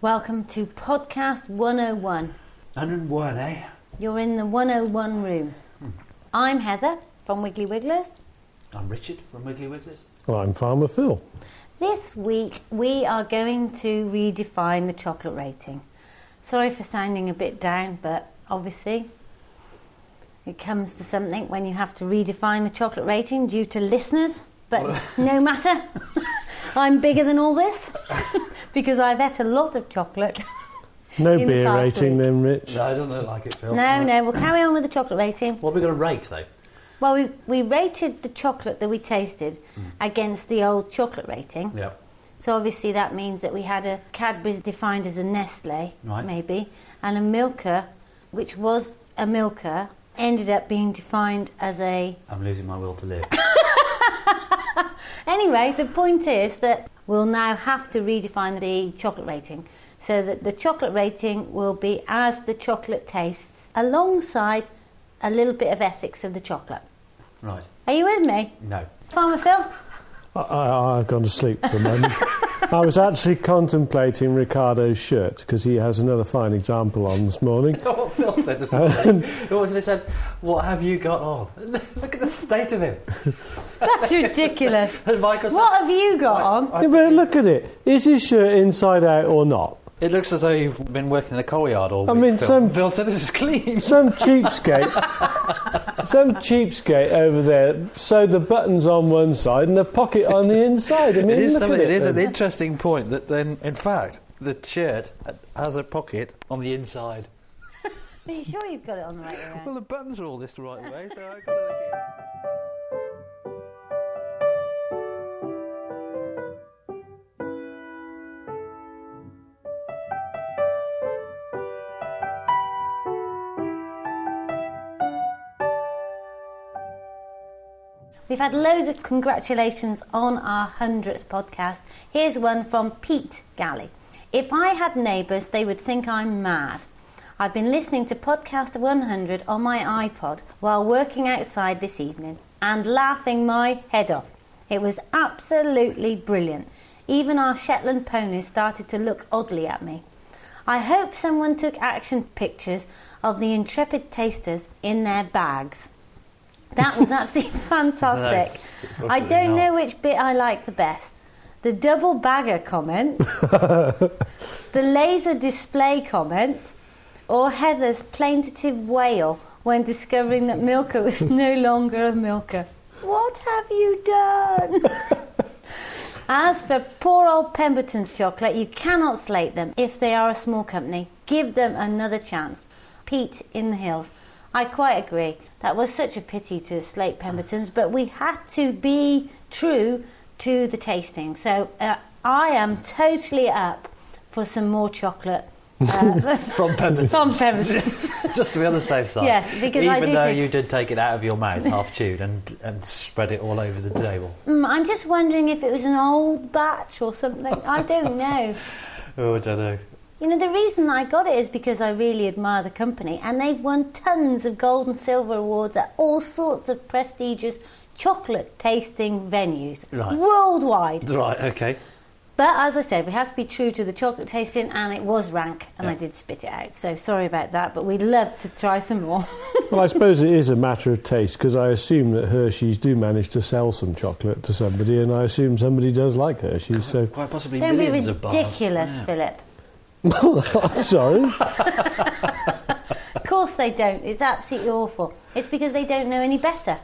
Welcome to Podcast 101. 101, eh? You're in the 101 room. I'm Heather from Wiggly Wigglers. I'm Richard from Wiggly Wigglers. Well, I'm Farmer Phil. This week we are going to redefine the chocolate rating. Sorry for sounding a bit down, but obviously it comes to something when you have to redefine the chocolate rating due to listeners. But no matter, I'm bigger than all this because I've ate a lot of chocolate. No beer rating then, Rich? No, it doesn't look like it, Phil. No, we'll carry on with the chocolate rating. What are we going to rate, though? Well, we rated the chocolate that we tasted against the old chocolate rating. Yeah. So obviously that means that we had a Cadbury's defined as a Nestle, Right. maybe, and a Milka, which was a Milka, ended up being defined as a... I'm losing my will to live. Anyway, the point is that we'll now have to redefine the chocolate rating so that the chocolate rating will be as the chocolate tastes, alongside a little bit of ethics of the chocolate. Right. Are you with me? No. Farmer Phil? I've gone to sleep for a moment. I was actually contemplating Ricardo's shirt because he has another fine example on this morning. Oh, Phil said this morning. He said, "What have you got on?" Look at the state of him. That's ridiculous. And Michael said, What have you got on? Yeah, but look at it. Is his shirt inside out or not? It looks as though you've been working in a coal yard all week. I mean, Phil said this is clean. Some cheapskate over there sewed the buttons on one side and the pocket on the inside. I mean, It is it an interesting point that then, in fact, the shirt has a pocket on the inside. Are you sure you've got it on the right way around? Well, the buttons are all this the right way, so I've got to think it. We've had loads of congratulations on our 100th podcast. Here's one from Pete Galley. If I had neighbours, they would think I'm mad. I've been listening to podcast 100 on my iPod while working outside this evening and laughing my head off. It was absolutely brilliant. Even our Shetland ponies started to look oddly at me. I hope someone took action pictures of the intrepid tasters in their bags. That was absolutely fantastic. No, I don't know which bit I liked the best. The double bagger comment, the laser display comment, or Heather's plaintive wail when discovering that Milka was no longer a Milka. What have you done? As for poor old Pemberton's chocolate, you cannot slate them if they are a small company. Give them another chance. Pete in the Hills. I quite agree. That was such a pity to slate Pemberton's, but we had to be true to the tasting. So I am totally up for some more chocolate From Pemberton. from Pemberton's. Just to be on the safe side. Yes, because I do Even though think- you did take it out of your mouth, half chewed, and spread it all over the table. I'm just wondering if it was an old batch or something. I don't know. Oh, I don't know. You know, the reason I got it is because I really admire the company, and they've won tons of gold and silver awards at all sorts of prestigious chocolate tasting venues worldwide. Right, okay. But as I said, we have to be true to the chocolate tasting, and it was rank, and I did spit it out. So sorry about that, but we'd love to try some more. Well, I suppose it is a matter of taste because I assume that Hershey's do manage to sell some chocolate to somebody, and I assume somebody does like Hershey's. So Quite possibly Don't be millions of bars. ridiculous, Yeah. Philip. I'm sorry. Of course they don't. It's absolutely awful. It's because they don't know any better.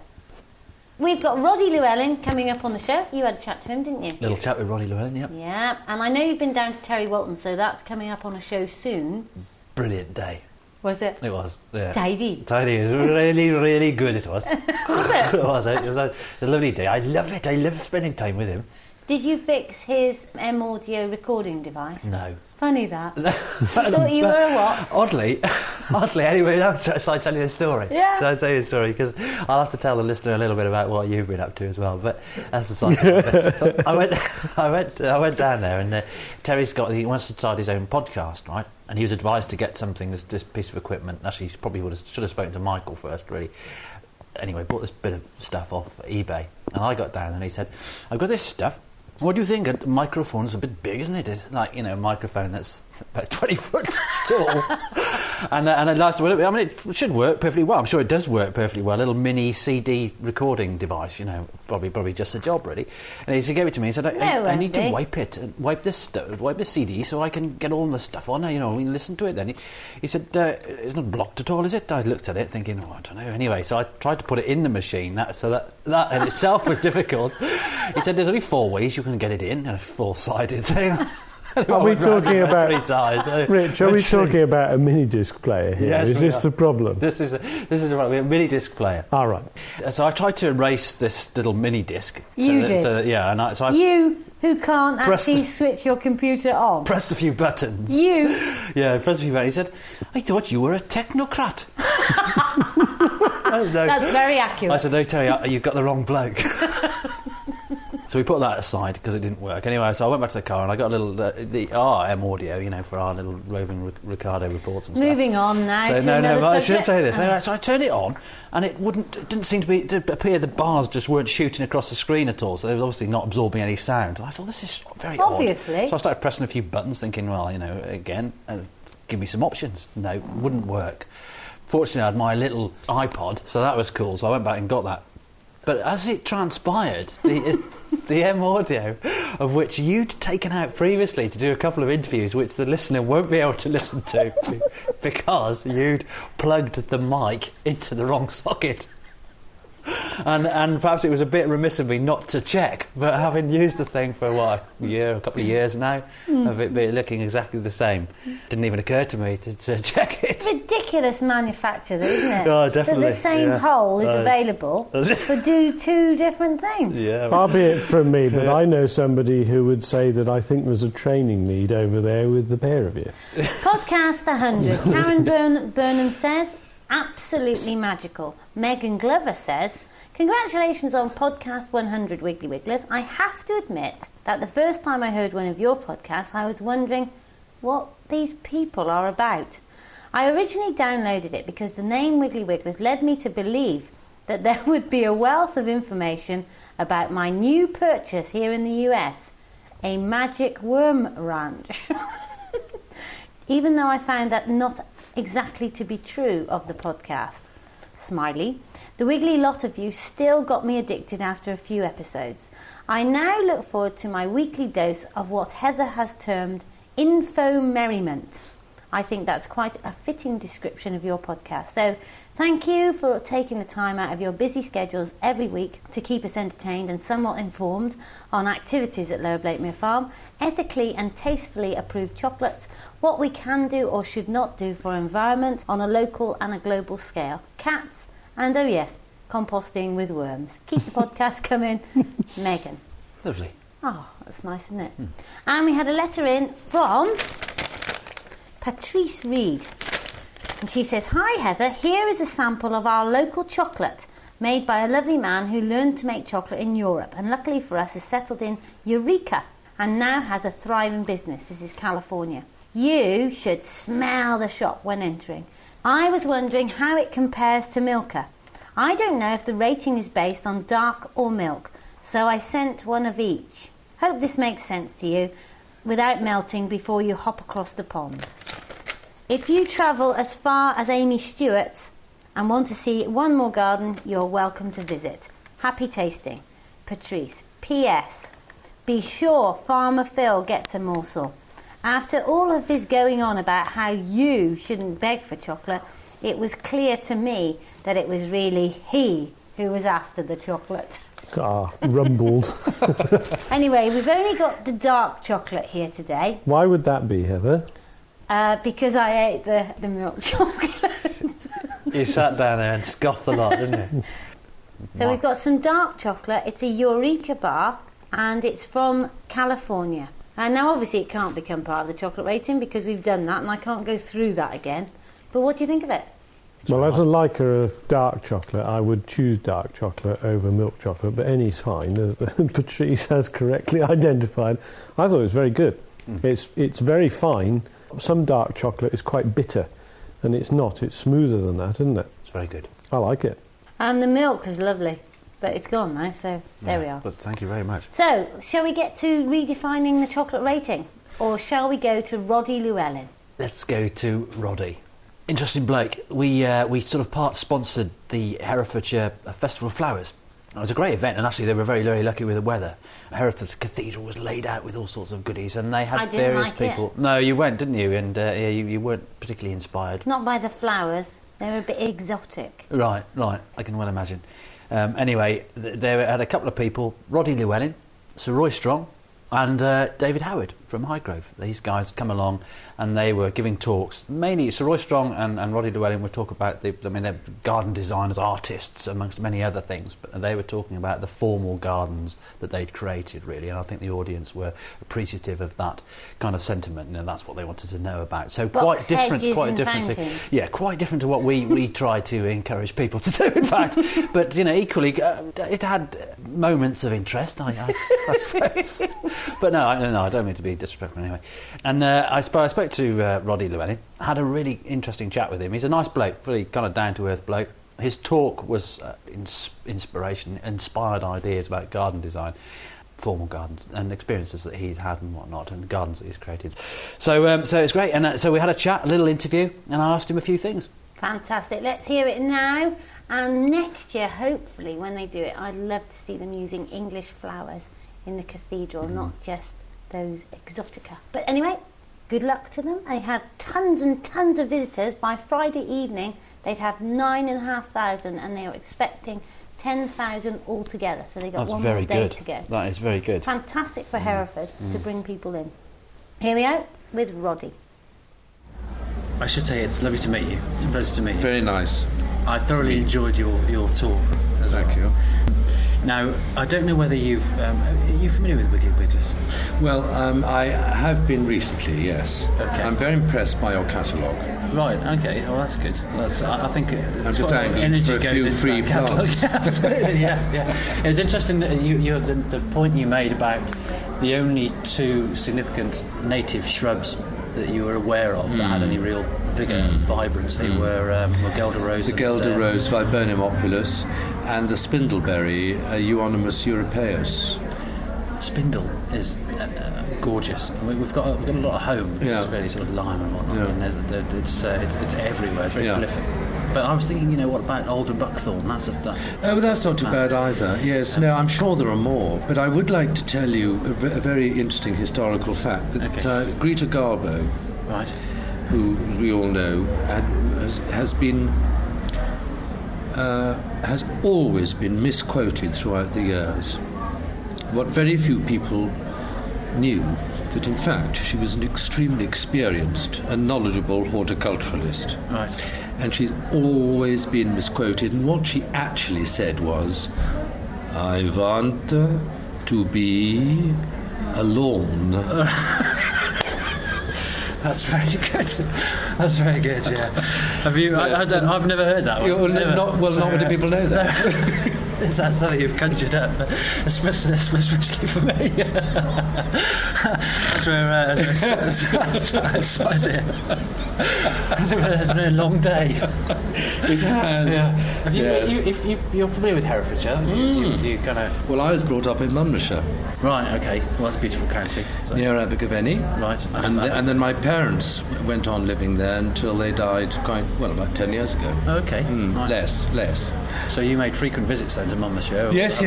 We've got Roddy Llewellyn coming up on the show. You had a chat to him, didn't you? Little chat with Roddy Llewellyn, yep. Yeah, and I know you've been down to Terry Walton, so that's coming up on a show soon. Brilliant day. Was it? It was, yeah. Tidy. Tidy. It was really, really good, it was. Was it? It was. It was a lovely day. I love it. I love spending time with him. Did you fix his M-Audio recording device? No. Funny that. I thought you were a what? Oddly, anyway, shall I tell you a story? Yeah. Shall I tell you a story? Because I'll have to tell the listener a little bit about what you've been up to as well. But that's the side of it. I went down there, and he wants to start his own podcast, right? And he was advised to get something, this piece of equipment. Actually, he probably should have spoken to Michael first, really. Anyway, bought this bit of stuff off eBay, and I got down and he said, "I've got this stuff. What do you think? A microphone's a bit big, isn't it? Like, a microphone that's about 20 foot tall. and it lasts, I mean, it should work perfectly well. I'm sure it does work perfectly well. A little mini CD recording device, probably just a job, really. And he gave it to me. He said, I need to wipe this CD so I can get all the stuff on there, we listen to it. Then he said, it's not blocked at all, is it? I looked at it thinking, I don't know. Anyway, so I tried to put it in the machine, so that in itself was difficult. He said, there's only 4 ways you can get it in, a 4-sided thing. Are we talking about, Rich, are we talking about a mini disc player here? Yes, is this the problem? This is a mini disc player. All right. So I tried to erase this little mini disc. You did? You who can't actually switch your computer on. Pressed a few buttons. You? Yeah, pressed a few buttons. He said, I thought you were a technocrat. That's very accurate. I said, no, Terry, you've got the wrong bloke. So we put that aside because it didn't work. Anyway, so I went back to the car and I got a little the RM audio, for our little roving Ricardo reports and stuff. Moving on now. So to another I shouldn't say this. Oh. Anyway, so I turned it on, and it didn't seem to appear. The bars just weren't shooting across the screen at all. So they were obviously not absorbing any sound. And I thought, this is very obviously odd. So I started pressing a few buttons, thinking, well, again, give me some options. No, wouldn't work. Fortunately, I had my little iPod, so that was cool. So I went back and got that. But as it transpired, the M audio, of which you'd taken out previously to do a couple of interviews, which the listener won't be able to listen to because you'd plugged the mic into the wrong socket. And perhaps it was a bit remiss of me not to check, but having used the thing for a couple of years now, of it looking exactly the same, didn't even occur to me to check it. Ridiculous manufacture, though, isn't it? Oh, definitely. That the same hole is available for do 2 different things. Yeah. Far be it from me, but I know somebody who would say that I think there's a training need over there with the pair of you. Podcast 100. Karen Burnham says, absolutely magical. Megan Glover says, congratulations on podcast 100, Wiggly Wigglers. I have to admit that the first time I heard one of your podcasts, I was wondering what these people are about. I originally downloaded it because the name Wiggly Wigglers led me to believe that there would be a wealth of information about my new purchase here in the US, a magic worm ranch. Even though I found that not exactly to be true of the podcast. Smiley. The wiggly lot of you still got me addicted after a few episodes. I now look forward to my weekly dose of what Heather has termed info merriment. I think that's quite a fitting description of your podcast. So thank you for taking the time out of your busy schedules every week to keep us entertained and somewhat informed on activities at Lower Blakemere Farm, ethically and tastefully approved chocolates, what we can do or should not do for environment on a local and a global scale, cats, and oh yes, composting with worms. Keep the podcast coming. Megan. Lovely. Oh, that's nice, isn't it? And we had a letter in from Patrice Reed. And she says, hi Heather, here is a sample of our local chocolate made by a lovely man who learned to make chocolate in Europe and luckily for us has settled in Eureka and now has a thriving business. This is California. You should smell the shop when entering. I was wondering how it compares to Milka. I don't know if the rating is based on dark or milk, so I sent one of each. Hope this makes sense to you without melting before you hop across the pond. If you travel as far as Amy Stewart's and want to see one more garden, you're welcome to visit. Happy tasting. Patrice. P.S. Be sure Farmer Phil gets a morsel. After all of his going on about how you shouldn't beg for chocolate, it was clear to me that it was really he who was after the chocolate. Rumbled. Anyway, we've only got the dark chocolate here today. Why would that be, Heather? Because I ate the milk chocolate. You sat down there and scoffed a lot, didn't you? So we've got some dark chocolate. It's a Eureka bar and it's from California. And now obviously it can't become part of the chocolate rating because we've done that and I can't go through that again. But what do you think of it? Well, as a liker of dark chocolate, I would choose dark chocolate over milk chocolate, but any's fine, as Patrice has correctly identified. I thought it was very good. It's very fine. Some dark chocolate is quite bitter, and it's not. It's smoother than that, isn't it? It's very good. I like it. And the milk was lovely. but it's gone now, so there we are. But thank you very much. So, shall we get to redefining the chocolate rating? Or shall we go to Roddy Llewellyn? Let's go to Roddy. Interesting bloke. We sort of part-sponsored the Herefordshire Festival of Flowers. It was a great event, and actually they were very, very lucky with the weather. Hereford Cathedral was laid out with all sorts of goodies, and they had various people... It. No, you went, didn't you? And you weren't particularly inspired. Not by the flowers. They were a bit exotic. Right. I can well imagine. Anyway, they had a couple of people, Roddy Llewellyn, Sir Roy Strong, and David Howard from Highgrove. These guys come along and they were giving talks. Mainly Sir Roy Strong and Roddy Llewellyn would talk about they're garden designers, artists, amongst many other things, but they were talking about the formal gardens that they'd created, really, and I think the audience were appreciative of that kind of sentiment, and that's what they wanted to know about. So quite different to what we try to encourage people to do, in fact. But equally, it had moments of interest, I suppose. But no, I don't mean to be disrespectful anyway. And I spoke to Roddy Llewellyn, had a really interesting chat with him. He's a nice bloke, really kind of down-to-earth bloke. His talk was inspired ideas about garden design, formal gardens, and experiences that he's had and whatnot, and gardens that he's created. So it's great. And so we had a chat, a little interview, and I asked him a few things. Fantastic. Let's hear it now. And next year, hopefully, when they do it, I'd love to see them using English flowers in the cathedral, not just those exotica. But anyway, good luck to them. They had tons and tons of visitors. By Friday evening, they'd have 9,500, and they were expecting 10,000 altogether. So they got one more day to go. That is very good. Fantastic for Hereford to bring people in. Here we go with Roddy. I should say it's lovely to meet you. It's a pleasure to meet you. Very nice. I thoroughly enjoyed your talk as well. Thank you. Now, I don't know whether are you familiar with Wiggly Wigglers? Well, I have been recently, yes. Okay. I'm very impressed by your catalogue. Right, okay. Well, that's good. I think I'm just angling for a few free plants. Absolutely, yeah. It was interesting that the point you made about the only two significant native shrubs that you were aware of that had any real vigour and vibrancy were Guelder Rose. The Guelder Rose, Viburnum opulus, and the spindleberry, Euonymus europaeus. Spindle is gorgeous. We've got a lot of home. It's fairly sort of lime and whatnot. Yeah. I mean, it's everywhere. It's very prolific. But I was thinking, what about alder buckthorn? That's not too bad either. Yes, no, I'm sure there are more. But I would like to tell you a very interesting historical fact that Greta Garbo, right, who we all know, has always been misquoted throughout the years. What very few people knew, that in fact she was an extremely experienced and knowledgeable horticulturalist. Right. And she's always been misquoted, and what she actually said was, I want to be alone. That's very good. That's very good, yeah. Have you... I've never heard that one. Not many people know that. Is that something you've conjured up? Especially for me. That's where... that's the idea. It's been a long day. It has. Yeah. Have you, if you're familiar with Herefordshire, you kind of... Well, I was brought up in Monmouthshire. Right, okay. Well, that's a beautiful county. So. Near Abergavenny. Right. And then my parents went on living there until they died about 10 years ago. Okay. Right. Less. So you made frequent visits then to Monmouthshire? Yes. I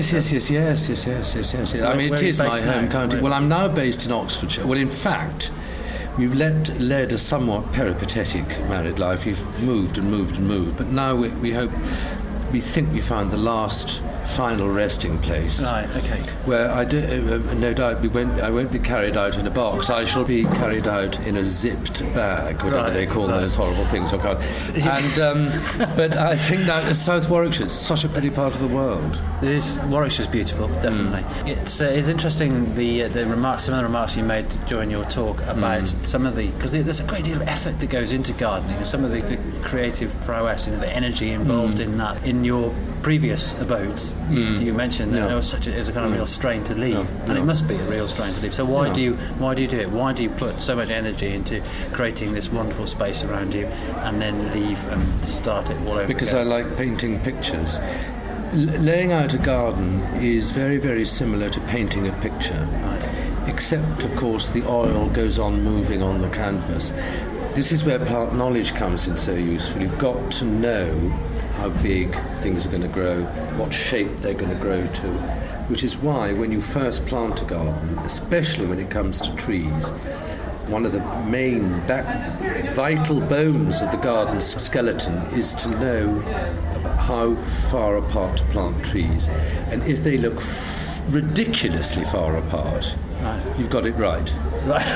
mean, it is my home county. Well, I'm now based in Oxfordshire. Well, in fact, we've led a somewhat peripatetic married life. We've moved, but now we think we found the last final resting place. Right, okay. Where no doubt I won't be carried out in a box. I shall be carried out in a zipped bag, whatever they call those horrible things. And but I think now South Warwickshire is such a pretty part of the world. It is. Warwickshire's beautiful, definitely. It's interesting some of the remarks you made during your talk about some of because there's a great deal of effort that goes into gardening, and some of the creative prowess, the energy involved in that. In your previous abodes, you mentioned that it was a kind of real strain to leave, and it must be a real strain to leave. So why do you do it? Why do you put so much energy into creating this wonderful space around you, and then leave and start it all over Because again? I like painting pictures. laying out a garden is very, very similar to painting a picture, except, of course, the oil goes on moving on the canvas. This is where plant knowledge comes in so useful. You've got to know how big things are going to grow, what shape they're going to grow to, which is why when you first plant a garden, especially when it comes to trees, one of the main vital bones of the garden's skeleton is to know about how far apart to plant trees. And if they look ridiculously far apart, you've got it right. Right.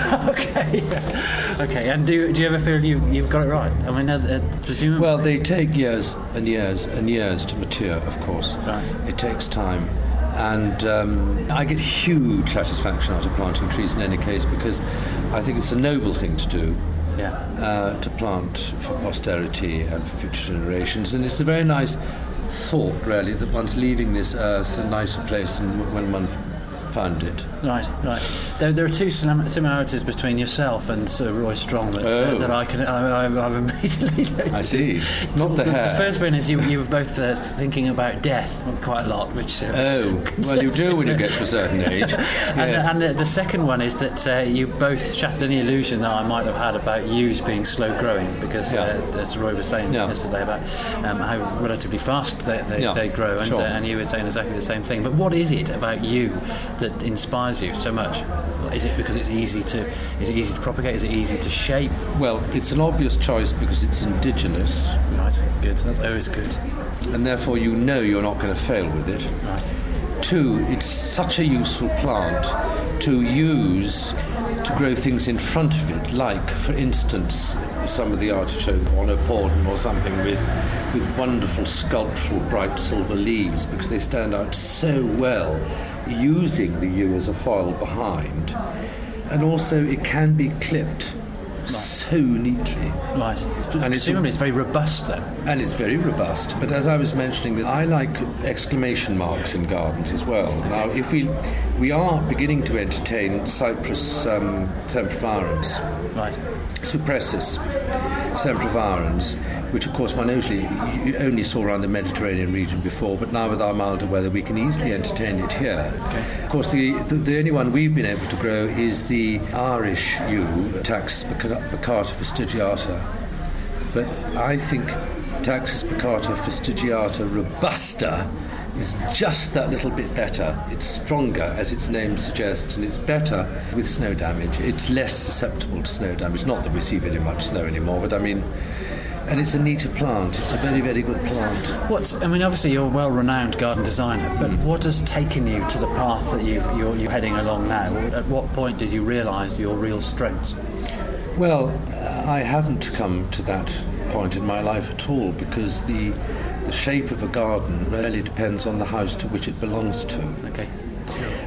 Okay. And do you ever feel you've got it right? I mean, presumably. Well, they take years and years and years to mature. Of course, right. It takes time, and I get huge satisfaction out of planting trees in any case, because I think it's a noble thing to do. Yeah. To plant for posterity and for future generations, and it's a very nice thought, really, that one's leaving this earth a nicer place than when one found it. Right. There are two similarities between yourself and Sir Roy Strong that I've immediately noticed. I see. Not the hair. The first one is you were both thinking about death quite a lot, which well, you do when you get to a certain age. Yes. And the second one is that you both shattered any illusion that I might have had about yews being slow growing, because as Roy was saying yesterday about how relatively fast they grow, and, sure. And you were saying exactly the same thing. But what is it about you that inspires you so much? Is it because it's easy to propagate? Is it easy to shape? Well, it's an obvious choice because it's indigenous. Right, good. That's always good. And therefore you know you're not going to fail with it. Right. 2, it's such a useful plant to use to grow things in front of it, like, for instance, some of the artichoke on a porden or something with wonderful sculptural bright silver leaves, because they stand out so well using the yew as a foil behind. And also it can be clipped so neatly. Right. And it's very robust then. And it's very robust. But as I was mentioning, that I like exclamation marks in gardens as well. Okay. Now, if we are beginning to entertain Cyprus sempervirens. Right. Cypressus sempervirens, which of course one only saw around the Mediterranean region before, but now with our milder weather we can easily entertain it here. Okay. Of course the only one we've been able to grow is the Irish yew, Taxus baccata fastigiata. But I think Taxus baccata fastigiata robusta is just that little bit better. It's stronger, as its name suggests, and it's better with snow damage. It's less susceptible to snow damage. Not that we see very much snow anymore, but I mean, and it's a neater plant. It's a very, very good plant. Obviously you're a well-renowned garden designer, but what has taken you to the path that you're heading along now? At what point did you realise your real strengths? Well, I haven't come to that point in my life at all, because the shape of a garden really depends on the house to which it belongs to. Okay.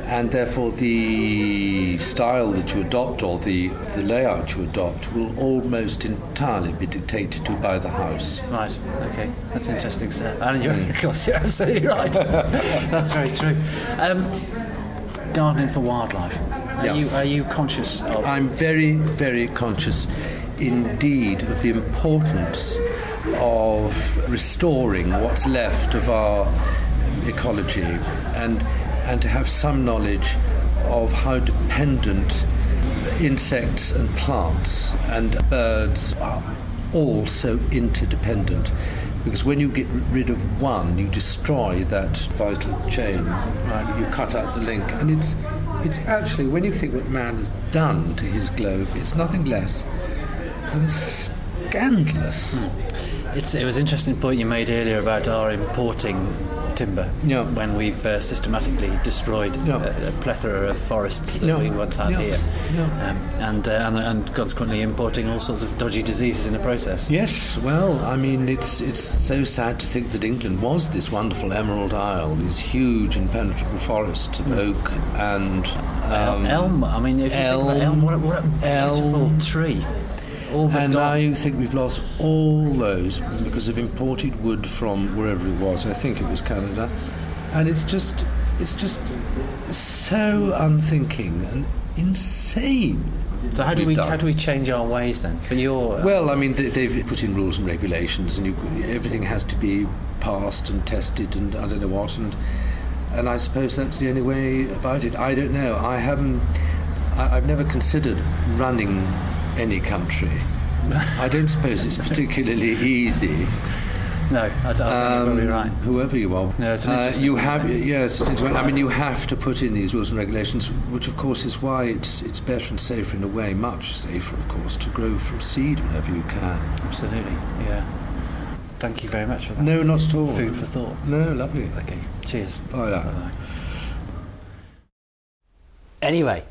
And therefore the style that you adopt, or the layout you adopt, will almost entirely be dictated to by the house. Right, okay. That's interesting, sir. And of course, you're absolutely right. That's very true. Gardening for wildlife. Are you conscious of... I'm very, very conscious indeed of the importance of restoring what's left of our ecology, and to have some knowledge of how dependent insects and plants and birds are all so interdependent, because when you get rid of one you destroy that vital chain. Right. You cut out the link, and it's actually, when you think what man has done to his globe, it's nothing less than scandalous. It was an interesting point you made earlier about our importing timber, when we've systematically destroyed a plethora of forests that we once had here, and consequently importing all sorts of dodgy diseases in the process. Yes, well, I mean, it's so sad to think that England was this wonderful Emerald Isle, these huge impenetrable forests of oak and elm. I mean, if you think about elm, what a beautiful tree. And now you think we've lost all those because of imported wood from wherever it was. I think it was Canada, and it's just so unthinking and insane. So how do we change our ways then? For your well, I mean, they've put in rules and regulations, and everything has to be passed and tested and I don't know what, and I suppose that's the only way about it. I don't know. I've never considered running any country. I don't suppose it's particularly easy. No, I think you're probably right. Whoever you are, no, it's an interesting you have yes. I mean, you have to put in these rules and regulations, which of course is why it's better and safer in a way, much safer, of course, to grow from seed whenever you can. Absolutely, yeah. Thank you very much for that. No, not at all. Food for thought. No, lovely. Okay, cheers. Bye. Bye. Anyway,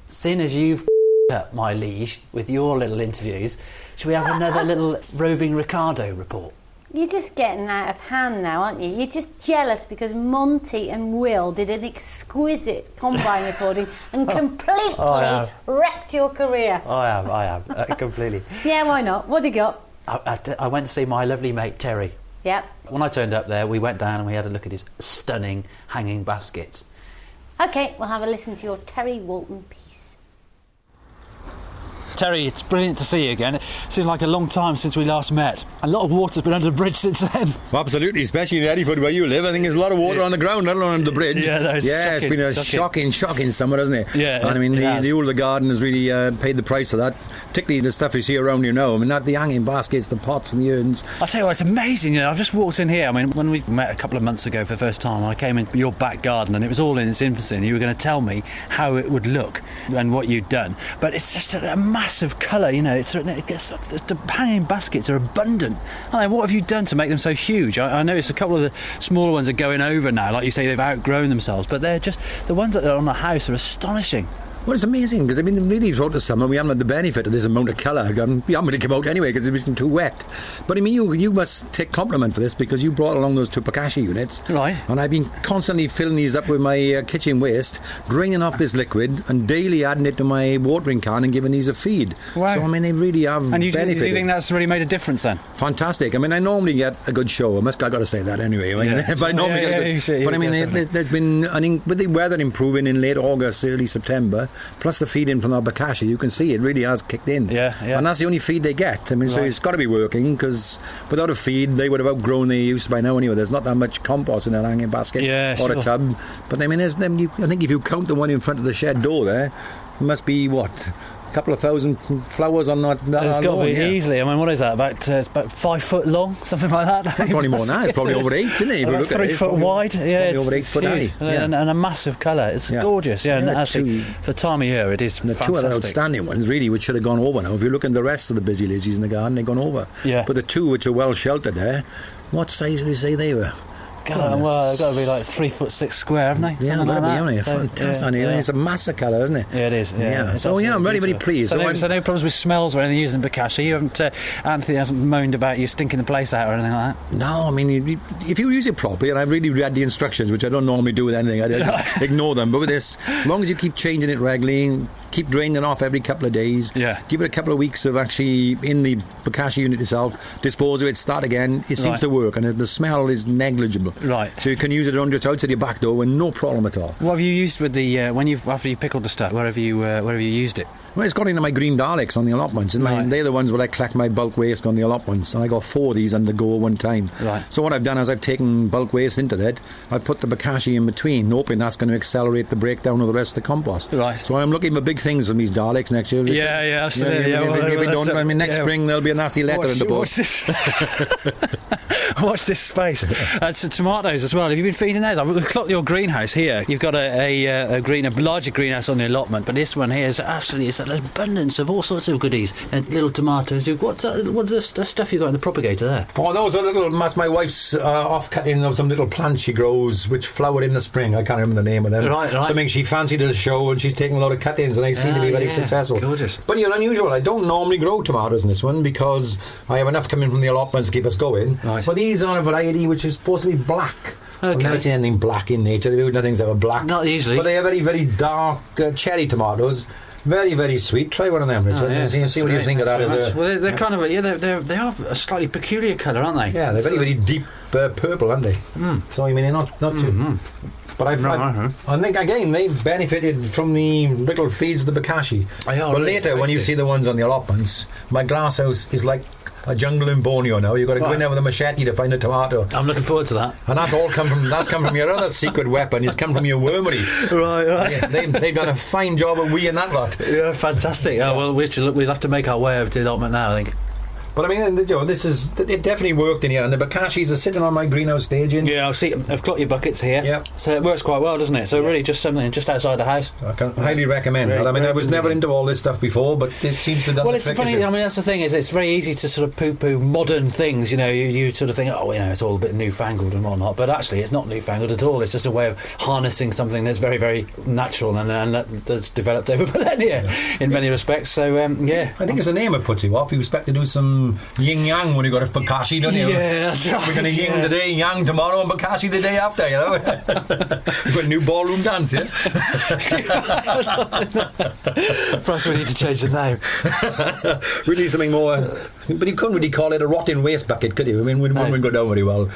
seeing as you've up my liege with your little interviews, should we have another little roving Ricardo report? You're just getting out of hand now, aren't you? You're just jealous because Monty and Will did an exquisite combine recording and completely wrecked your career. I am, completely. Yeah, why not? What do you got? I went to see my lovely mate Terry. Yep. When I turned up there, we went down and we had a look at his stunning hanging baskets. OK, we'll have a listen to your Terry Walton piece. Terry, it's brilliant to see you again. It seems like a long time since we last met. A lot of water's been under the bridge since then. Well, absolutely, especially in Eddyford where you live. I think there's a lot of water on the ground, let alone under the bridge. Yeah, it's been a shocking summer, hasn't it? Yeah, and I mean, the older garden has really paid the price of that, particularly the stuff you see around you now. I mean, the hanging baskets, the pots and the urns. I'll tell you what, it's amazing. I've just walked in here. I mean, when we met a couple of months ago for the first time, I came in your back garden and it was all in its infancy and you were going to tell me how it would look and what you'd done. But it's just a massive colour, the hanging baskets are abundant. What have you done to make them so huge? I noticed a couple of the smaller ones are going over now. Like you say, they've outgrown themselves. But they're just... the ones that are on the house are astonishing. Well, it's amazing, because, I mean, really, throughout the summer, we haven't had the benefit of this amount of colour. We haven't really come out anyway, because it was too wet. But, I mean, you must take compliment for this, because you brought along those two Pakashi units. Right. And I've been constantly filling these up with my kitchen waste, draining off this liquid, and daily adding it to my watering can and giving these a feed. Wow. So, I mean, they really have benefited. And do you think that's really made a difference, then? Fantastic. I mean, I normally get a good show. I've got to say that anyway. But I normally get a good... But, I mean, there's been... with the weather improving in late August, early September, plus the feeding from our Bakashi, you can see it really has kicked in. Yeah. And that's the only feed they get. I mean, so it's got to be working, because without a feed, they would have outgrown their use by now anyway. There's not that much compost in a hanging basket or a tub. But I mean, I think if you count the one in front of the shed door there must be, a couple of thousand flowers on that. It's got to be easily. I mean, what is that? About 5 foot long, something like that. Probably more than that. It's probably over 8, isn't it? If you look 3 foot wide. Yeah, it's over 8 foot high. And a massive colour. It's gorgeous. Yeah, and actually, for time of year, it is and the fantastic. 2 other outstanding ones, really, which should have gone over now. If you look at the rest of the busy lizzies in the garden, they've gone over. Yeah. But the 2 which are well sheltered there, what size did you say they were? God, well, they've got to be like 3'6" square, haven't they? Yeah, they've got to be, haven't they? Fantastic. It's a massive colour, isn't it? Yeah, it is. Yeah. So, I'm very, very pleased. So no problems with smells or anything using Bakashi? You haven't... Anthony hasn't moaned about you stinking the place out or anything like that? No, I mean, if you use it properly, and I've really read the instructions, which I don't normally do with anything, I just ignore them, but with this, as long as you keep changing it regularly, keep draining it off every couple of days, give it a couple of weeks of actually in the Bakashi unit itself, dispose of it, start again, it seems to work, and the smell is negligible. Right. So you can use it under outside your back door with no problem at all. What have you used with the after you pickled the stuff? Where have you used it? Well, it's got into my green Daleks on the allotments, and they're the ones where I collect my bulk waste on the allotments, and I got 4 of these on the go at one time. Right. So what I've done is I've taken bulk waste into that, I've put the Bakashi in between, hoping that's going to accelerate the breakdown of the rest of the compost. Right. So I'm looking for big things from these Daleks next year. Next spring there'll be a nasty letter in the post. Watch this space. So tomatoes as well. Have you been feeding those? I've clocked your greenhouse here. You've got a larger greenhouse on the allotment, but this one here is absolutely an abundance of all sorts of goodies and little tomatoes. What's the stuff you got in the propagator there? Oh, those are that's my wife's off-cutting of some little plants she grows which flower in the spring. I can't remember the name of them. Right. Something she fancied at a show, and she's taking a lot of cut-ins, and they seem to be very successful. Gorgeous. But you're unusual. I don't normally grow tomatoes in this one because I have enough coming from the allotments to keep us going. Right. But these are a variety which is supposed to be black. Okay. I've never seen anything black in nature. Nothing's ever black. Not easily. But they are very, very dark cherry tomatoes. Very, very sweet. Try one of them, Richard. See what you think of that. Well, they're kind of they are a slightly peculiar colour, aren't they? Yeah, they're very, very deep purple, aren't they? So I mean, they're not too. But I think again they've benefited from the little feeds of the Bakashi. But later, when you see the ones on the allotments, my glasshouse is like a jungle in Borneo now. You've got to go in there with a machete to find a tomato. I'm looking forward to that. And that's come from your other secret weapon. It's come from your wormery. Right. Yeah, they've done a fine job of weeing that lot. Yeah, fantastic. Oh, well, we'll have to make our way over to the allotment now, I think. But I mean, it definitely worked in here, and the bokashis are sitting on my greenhouse staging. Yeah, I've got your buckets here. Yeah. So it works quite well, doesn't it? So really just something just outside the house. I can highly recommend it. I mean, I was never into all this stuff before, but it seems to have done Well, the it's trick, funny, I mean, that's the thing, is it's very easy to sort of poo-poo modern things, you know, you sort of think, oh, you know, it's all a bit newfangled and whatnot, but actually it's not newfangled at all. It's just a way of harnessing something that's very, very natural and that's developed over millennia in many respects. So, yeah. I think it's the name it puts you off. You expect to do some yin-yang when you got a bokashi, don't you? Yeah, that's right. We're going to yin today, yang tomorrow, and bokashi the day after, you know. We've got a new ballroom dance, yeah? Perhaps we need to change the name. We need something more... But you couldn't really call it a rotting waste bucket, could you? I mean, it wouldn't go down very well.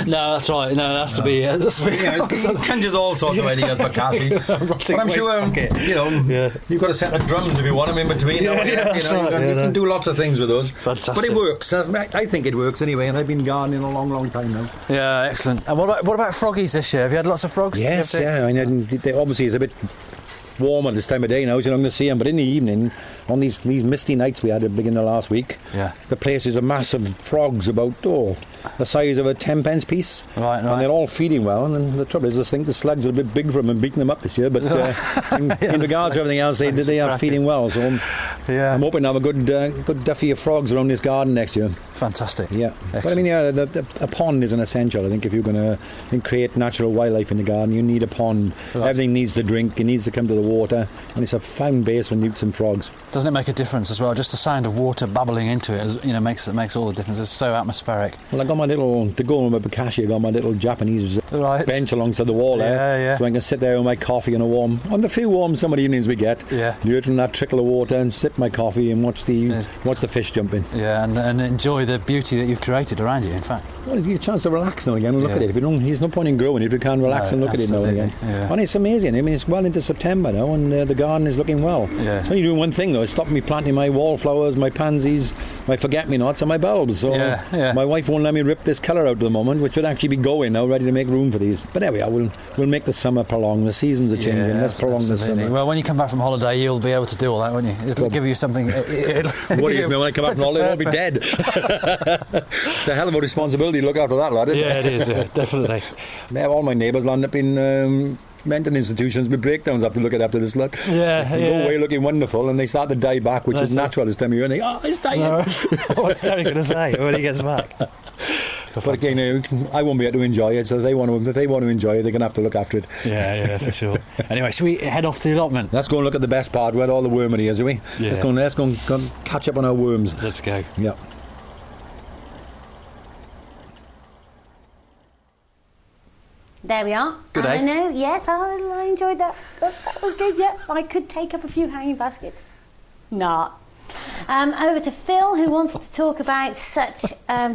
No, that's right. No, it has to be... It conjures all sorts of ideas, bokashi. But I'm sure, you know, you've got a set of drums if you want them in between. You can do lots of things with those. Fantastic. But it works. I think it works anyway, and I've been gardening a long, long time now. Yeah, excellent. And what about froggies this year? Have you had lots of frogs? Yes, yeah. I mean, obviously it's a bit warmer this time of day now, so I'm going to see them. But in the evening, on these misty nights we had at the beginning of last week, the place is a mass of frogs, about the size of a 10-pence piece. Right. And they're all feeding well. And then the trouble is, I think the slugs are a bit big for them and beating them up this year. But in regards to everything else, they are feeding well. So I'm hoping to have a good duffy of frogs around this garden next year. Fantastic. Yeah. Excellent. But I mean, a pond is an essential. I think if you're going to create natural wildlife in the garden, you need a pond. Right. Everything needs to drink. It needs to come to the water. And it's a fine base for newts and frogs. Doesn't it make a difference as well? Just the sound of water bubbling into it, you know, makes all the difference. It's so atmospheric. Well, I got my little, to go on with bokashi, I got my little Japanese bench alongside the wall there. So I can sit there with my coffee and on the few warm summer evenings we get, nurturing that trickle of water and sip my coffee and watch the fish jumping. Yeah, and enjoy the beauty that you've created around you, in fact. Well, you get a chance to relax now and again and look at it. If you don't, there's no point in growing if you can't relax and look at it now and again. Yeah. And it's amazing. I mean, it's well into September now, and the garden is looking well. Yeah. It's only doing one thing though. It's stopping me planting my wallflowers, my pansies, my forget-me-nots, and my bulbs. So my wife won't let me rip this colour out at the moment, which should actually be going now, ready to make room for these. But there we are. We'll make the summer prolong. The seasons are changing. Let's prolong the summer. Well, when you come back from holiday, you'll be able to do all that, won't you? It'll give you something. What is me when I come back from holiday? I'll be dead. It's a hell of a responsibility to look after that, lad. Yeah, it is. Yeah, definitely. All my neighbours land up in mental institutions with breakdowns after looking after this lot. They go away looking wonderful and they start to die back, which is natural this time of year. And they, it's dying. No. What's Terry going to say when he gets back? But again, I won't be able to enjoy it, so if they want to enjoy it, they're going to have to look after it. Yeah, for sure. Anyway, should we head off to the allotment? Let's go and look at the best part, where all the wormery is, are we? Yeah. Let's go and catch up on our worms. Let's go. Yeah. There we are. Good day. I know, yes, I enjoyed that. That was good, yeah. I could take up a few hanging baskets. Nah. Over to Phil, who wants to talk about such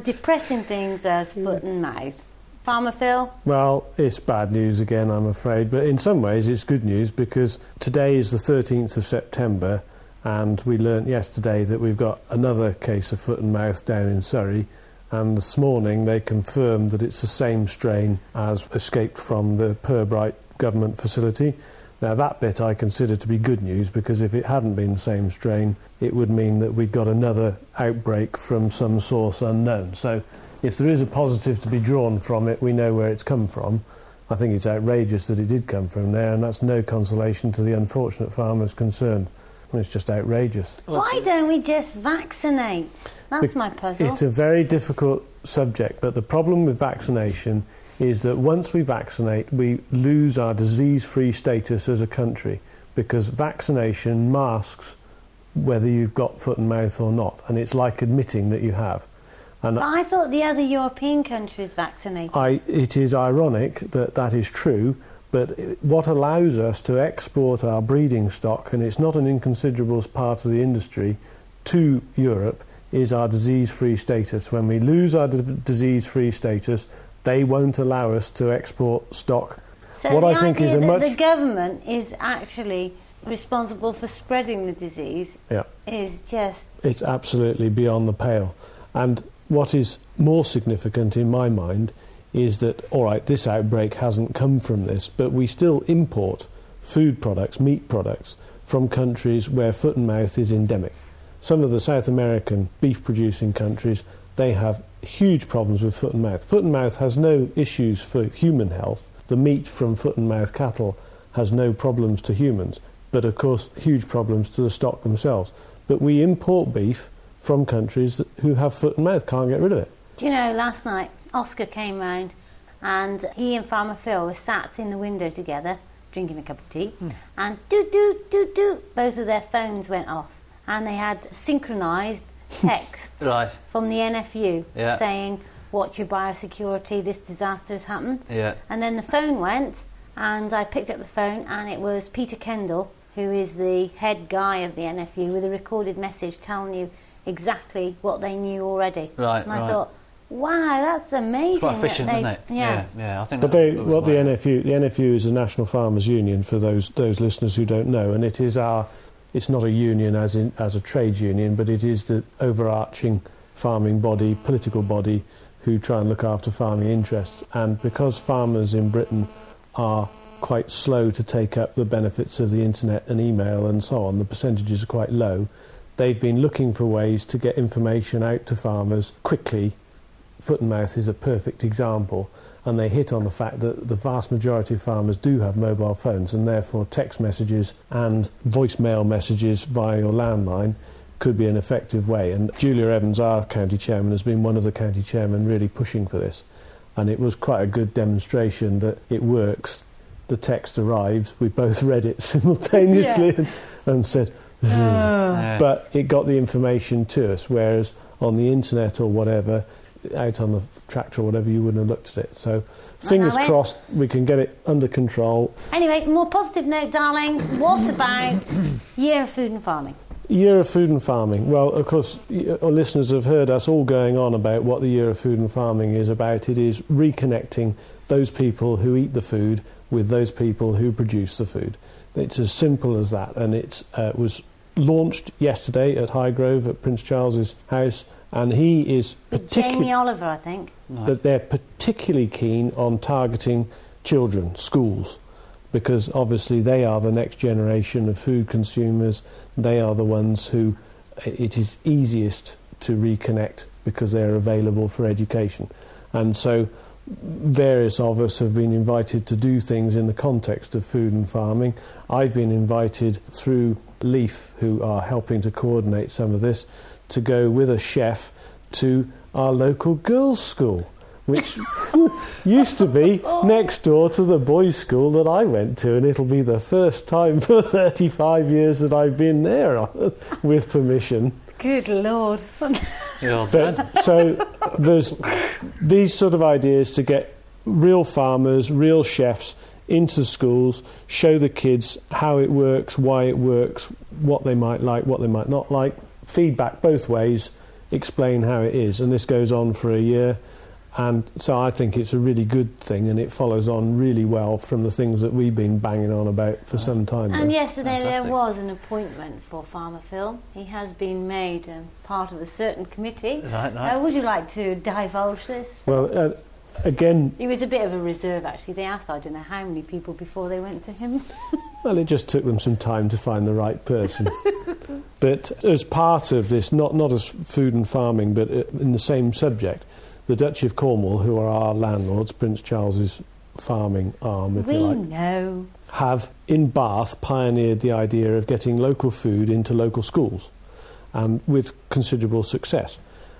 depressing things as foot and mouth. Farmer Phil? Well, it's bad news again, I'm afraid, but in some ways it's good news because today is the 13th of September and we learnt yesterday that we've got another case of foot and mouth down in Surrey. And this morning they confirmed that it's the same strain as escaped from the Pirbright government facility. Now that bit I consider to be good news because if it hadn't been the same strain, it would mean that we'd got another outbreak from some source unknown. So if there is a positive to be drawn from it, we know where it's come from. I think it's outrageous that it did come from there, and that's no consolation to the unfortunate farmers concerned. It's just outrageous. Why don't we just vaccinate? That's my puzzle. It's a very difficult subject, but the problem with vaccination is that once we vaccinate, we lose our disease-free status as a country because vaccination masks whether you've got foot and mouth or not, and it's like admitting that you have. And I thought the other European countries vaccinated. It is ironic that is true, but what allows us to export our breeding stock, and it's not an inconsiderable part of the industry, to Europe, is our disease-free status. When we lose our disease-free status, they won't allow us to export stock. So what I think is the government is actually responsible for spreading the disease is just... It's absolutely beyond the pale. And what is more significant in my mind is that, all right, this outbreak hasn't come from this, but we still import food products, meat products, from countries where foot and mouth is endemic. Some of the South American beef-producing countries, they have huge problems with foot and mouth. Foot and mouth has no issues for human health. The meat from foot and mouth cattle has no problems to humans, but of course huge problems to the stock themselves. But we import beef from countries who have foot and mouth, can't get rid of it. Do you know, last night Oscar came round and he and Farmer Phil were sat in the window together drinking a cup of tea, and both of their phones went off, and they had synchronised text from the NFU saying, watch your biosecurity, this disaster has happened. And then the phone went, and I picked up the phone, and it was Peter Kendall, who is the head guy of the NFU, with a recorded message telling you exactly what they knew already. And I thought, wow, that's amazing. It's quite efficient, isn't it? Yeah. I think. But the NFU is the National Farmers Union, for those listeners who don't know, and it is it's not a union as a trades union, but it is the overarching farming body, political body, who try and look after farming interests. And because farmers in Britain are quite slow to take up the benefits of the internet and email and so on, the percentages are quite low, they've been looking for ways to get information out to farmers quickly. Foot and mouth is a perfect example, and they hit on the fact that the vast majority of farmers do have mobile phones, and therefore text messages and voicemail messages via your landline could be an effective way. And Julia Evans, our county chairman, has been one of the county chairmen really pushing for this, and it was quite a good demonstration that it works. The text arrives, we both read it simultaneously and said, but it got the information to us, whereas on the internet or whatever, out on the tractor or whatever, you wouldn't have looked at it. So fingers crossed we can get it under control. Anyway, more positive note, darling, what about Year of Food and Farming? Year of Food and Farming. Well, of course, our listeners have heard us all going on about what the Year of Food and Farming is about. It is reconnecting those people who eat the food with those people who produce the food. It's as simple as that, and it was launched yesterday at Highgrove at Prince Charles's house. And he is Jamie Oliver, I think. But they're particularly keen on targeting children, schools, because obviously they are the next generation of food consumers. They are the ones who it is easiest to reconnect because they're available for education. And so various of us have been invited to do things in the context of food and farming. I've been invited through Leaf, who are helping to coordinate some of this, to go with a chef to our local girls' school, which used to be next door to the boys' school that I went to, and it'll be the first time for 35 years that I've been there with permission. Good Lord. So there's these sort of ideas to get real farmers, real chefs into schools, show the kids how it works, why it works, what they might like, what they might not like, feedback both ways, explain how it is. And this goes on for a year, and so I think it's a really good thing, and it follows on really well from the things that we've been banging on about for some time now. And yesterday there was an appointment for Farmer Phil. He has been made part of a certain committee. Right. Would you like to divulge this? Well, again... He was a bit of a reserve, actually. They asked I don't know how many people before they went to him. Well, it just took them some time to find the right person. But as part of this, not as food and farming, but in the same subject, the Duchy of Cornwall, who are our landlords, Prince Charles's farming arm, if you like, have in Bath pioneered the idea of getting local food into local schools, and with considerable success.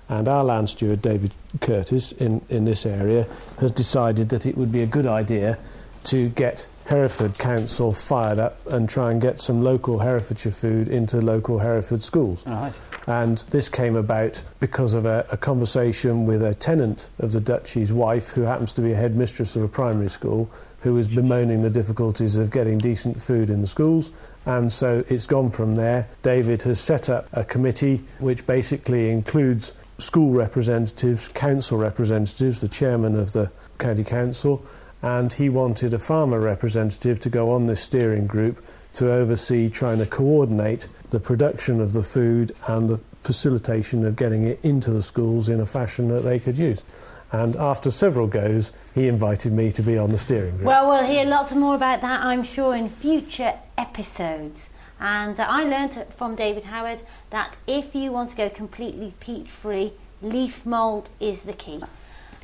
And our land steward, David Curtis, in this area, has decided that it would be a good idea to get Hereford Council fired up and try and get some local Herefordshire food into local Hereford schools. Right. And this came about because of a conversation with a tenant of the Duchy's wife, who happens to be a headmistress of a primary school, who was bemoaning the difficulties of getting decent food in the schools. And so it's gone from there. David has set up a committee which basically includes school representatives, council representatives, the chairman of the county council, and he wanted a farmer representative to go on this steering group to oversee trying to coordinate the production of the food and the facilitation of getting it into the schools in a fashion that they could use. And after several goes, he invited me to be on the steering group. Well, we'll hear lots more about that, I'm sure, in future episodes. And I learned from David Howard that if you want to go completely peat-free, leaf mould is the key.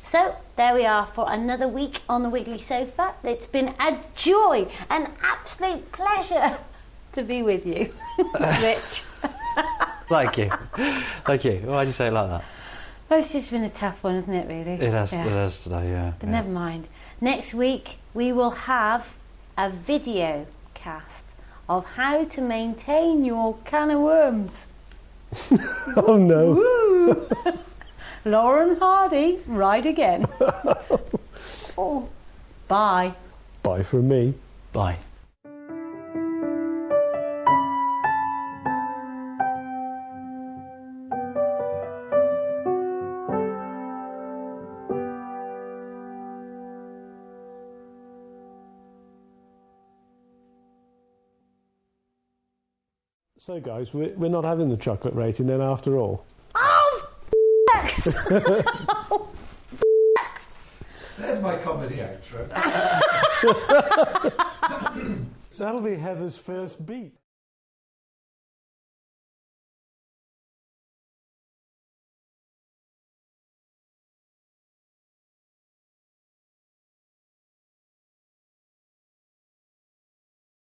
So there we are for another week on the Wiggly Sofa. It's been a joy, an absolute pleasure to be with you, Rich. Thank you. Thank you. Why do you say it like that? Oh, it's just been a tough one, hasn't it, really? It has today, yeah. But never mind. Next week, we will have a video cast of how to maintain your can of worms. Oh, no. Woo! Lauren Hardy, right again. Oh, bye. Bye from me. Bye. So, guys, we're not having the chocolate rating then after all. Oh, There's my comedy outro. So that'll be Heather's first beat.